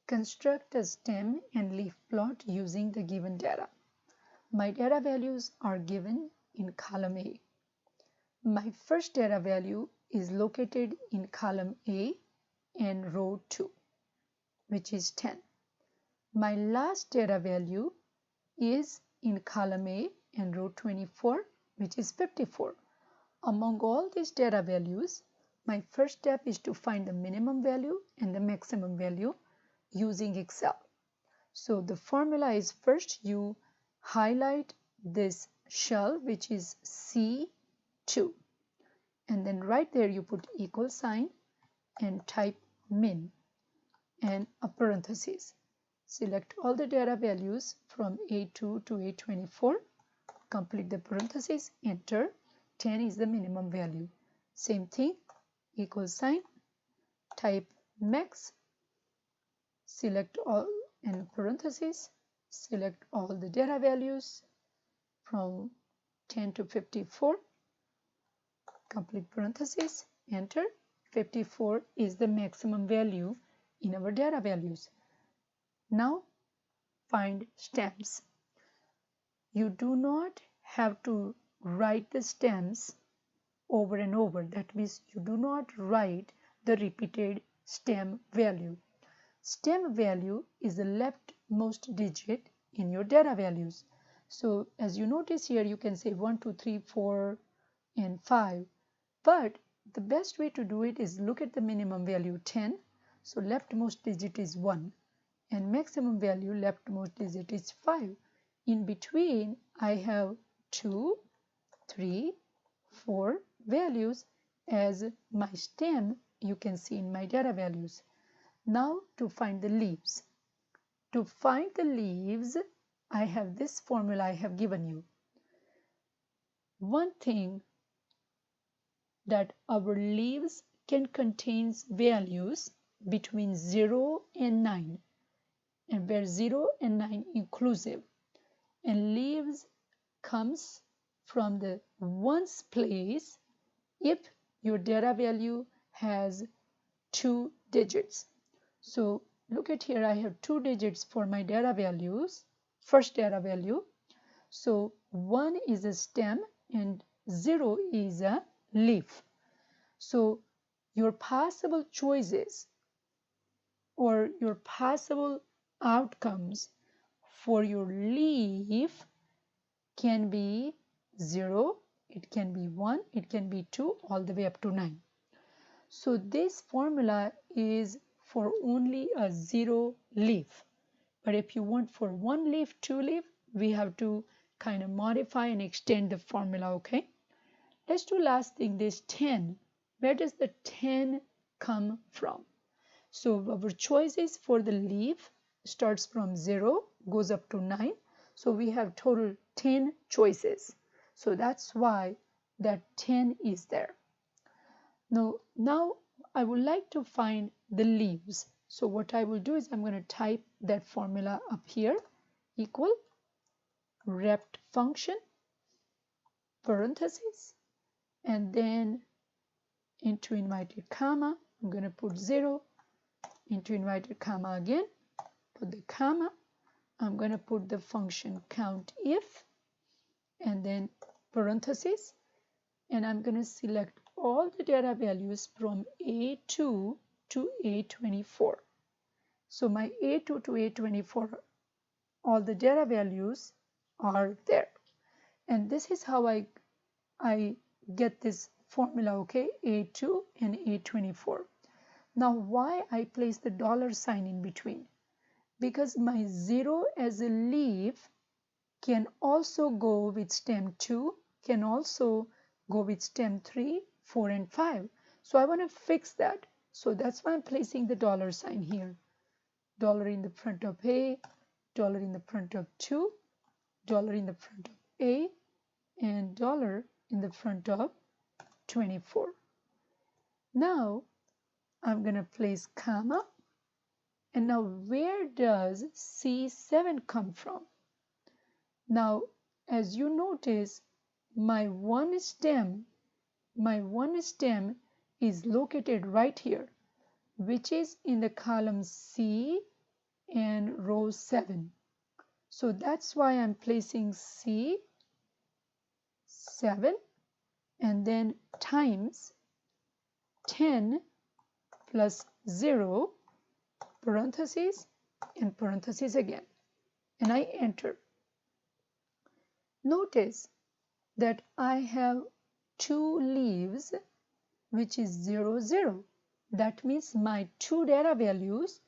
Construct a stem and leaf plot using the given data. My data values are given in column A. My first data value is located in column A and row 2, which is 10. My last data value is in column A and row 24, which is 54. Among all these data values, my first step is to find the minimum value and the maximum value using Excel. So the formula is, first you highlight this shell, which is C2, and then right there you put equal sign and type min and a parenthesis. Select all the data values from A2 to A24, complete the parenthesis, enter. 10 is the minimum value. Same thing, equal sign, type max, select all in parentheses, select all the data values from 10 to 54, complete parentheses, enter. 54 is the maximum value in our data values. Now find stems. You do not have to write the stems over and over. That means you do not write the repeated stem value. Stem value is the leftmost digit in your data values. So as you notice here, you can say 1, 2, 3, 4, and 5. But the best way to do it is look at the minimum value 10. So leftmost digit is 1 and maximum value leftmost digit is 5. In between, I have 2, 3, 4 values as my stem, you can see in my data values. Now to find the leaves. To find the leaves, I have this formula I have given you. One thing that our leaves can contain values between 0 and 9, and where 0 and 9 inclusive, and leaves comes from the ones place if your data value has 2 digits. So look at here, I have 2 digits for my data values, first data value. So 1 is a stem and 0 is a leaf. So your possible choices or your possible outcomes for your leaf can be 0, it can be 1, it can be 2, all the way up to 9. So this formula is for only a 0 leaf. But if you want for 1 leaf, 2 leaf, we have to kind of modify and extend the formula, okay? Let's do last thing, this 10. Where does the 10 come from? So our choices for the leaf starts from 0, goes up to 9. So we have total 10 choices. So that's why that 10 is there. Now I would like to find the leaves. So what I will do is I'm going to type that formula up here, equal rect function, parentheses, and then into inverted comma, I'm going to put 0, into inverted comma again, put the comma, I'm going to put the function count if, and then parentheses, and I'm going to select all the data values from A2 to A24. So my A2 to A24, all the data values are there. And this is how I get this formula, okay, A2 and A24. Now why I place the dollar sign in between? Because my 0 as a leaf can also go with stem 2, can also go with stem 3, 4, and 5. So I want to fix that. So that's why I'm placing the dollar sign here. Dollar in the front of A, dollar in the front of 2, dollar in the front of A, and dollar in the front of 24. Now I'm going to place comma. And now where does C7 come from? Now as you notice, my one stem is located right here, which is in the column C and row 7. So that's why I'm placing C7 and then times 10 plus 0 parentheses and parentheses again, and I enter. Notice that I have 2 leaves which is 0 0. That means my 2 data values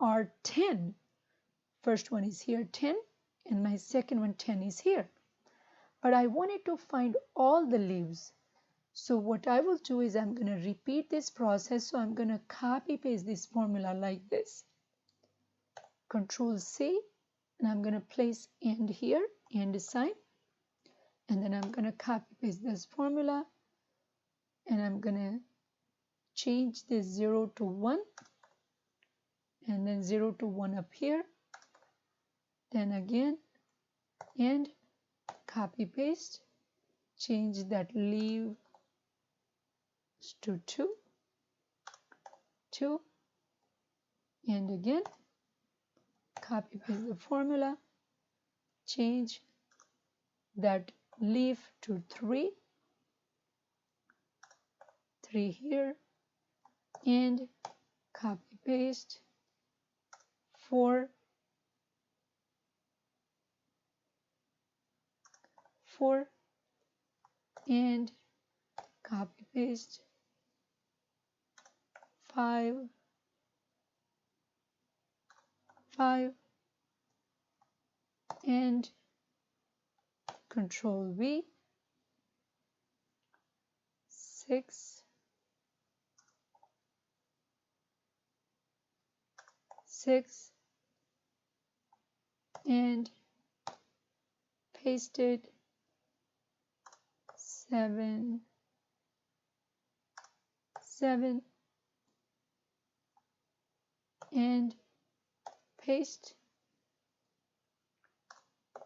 are 10. First one is here 10 and my second one 10 is here. But I wanted to find all the leaves. So what I will do is I'm going to repeat this process. So I'm going to copy paste this formula like this. Control C, and I'm going to place AND here, AND sign. And then I'm going to copy paste this formula. And I'm going to change this 0 to 1. And then 0 to 1 up here. Then again, and copy paste. Change that leave to 2. 2. And again, copy paste the formula, change that leaf to 3, 3 here, and copy paste 4, 4, and copy paste 5, 5, and Control V, 6, 6, and pasted 7, 7, and paste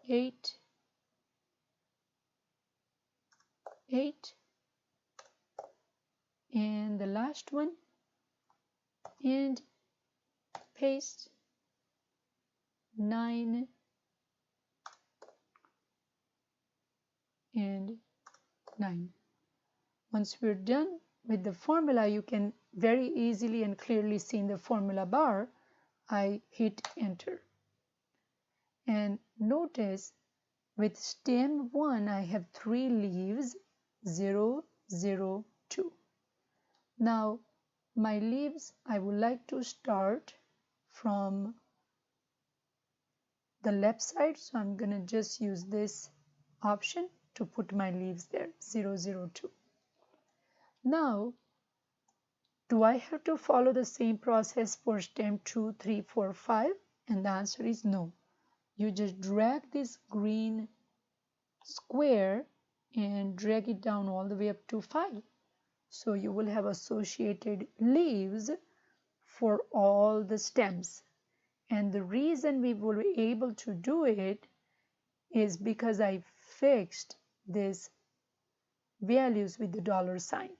8, 8, and the last one, and paste 9 and 9. Once we're done with the formula, you can very easily and clearly see in the formula bar, I hit enter. And notice with stem 1, I have 3 leaves, 0, 0, 2. Now, my leaves, I would like to start from the left side. So I'm going to just use this option to put my leaves there, 0, 0, 2. Now, do I have to follow the same process for stem 2, 3, 4, 5? And the answer is no. You just drag this green square and drag it down all the way up to 5. So you will have associated leaves for all the stems. And the reason we will be able to do it is because I fixed these values with the dollar sign.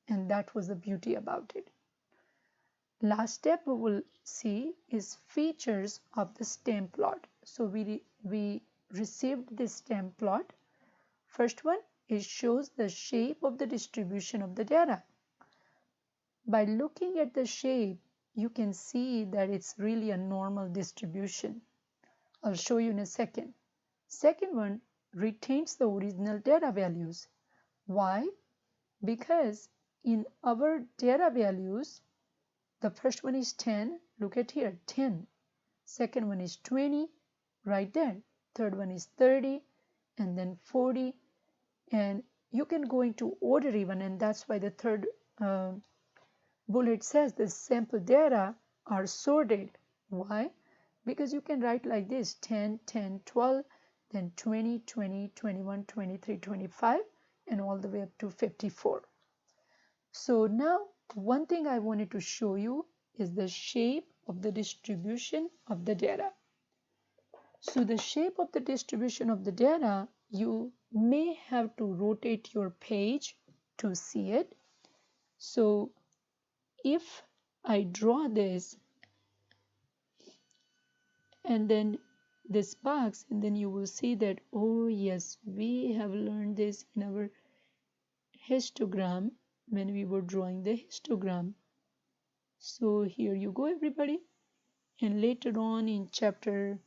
And that was the beauty about it. Last step we will see is features of the stem plot. So we received this stem plot. First one, it shows the shape of the distribution of the data. By looking at the shape, you can see that it's really a normal distribution. I'll show you in a second. Second one, retains the original data values. Why? Because in our data values, the first one is 10. Look at here, 10. Second one is 20, right there. Third one is 30, and then 40. And you can go into order even, and that's why the third bullet says the sample data are sorted. Why? Because you can write like this, 10, 10, 12, then 20, 20, 21, 23, 25, and all the way up to 54. So now, one thing I wanted to show you is the shape of the distribution of the data. So the shape of the distribution of the data, you may have to rotate your page to see it. So if I draw this and then this box, and then you will see that, oh yes, we have learned this in our histogram when we were drawing the histogram. So here you go, everybody. And later on in chapter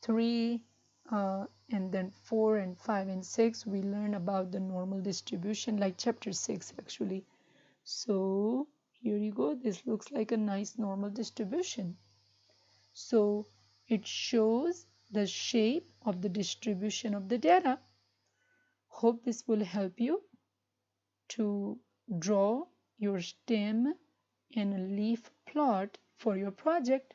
3 and then 4 and 5 and 6, we learn about the normal distribution, like chapter 6 actually. So here you go, this looks like a nice normal distribution. So it shows the shape of the distribution of the data. Hope this will help you to draw your stem and leaf plot for your project.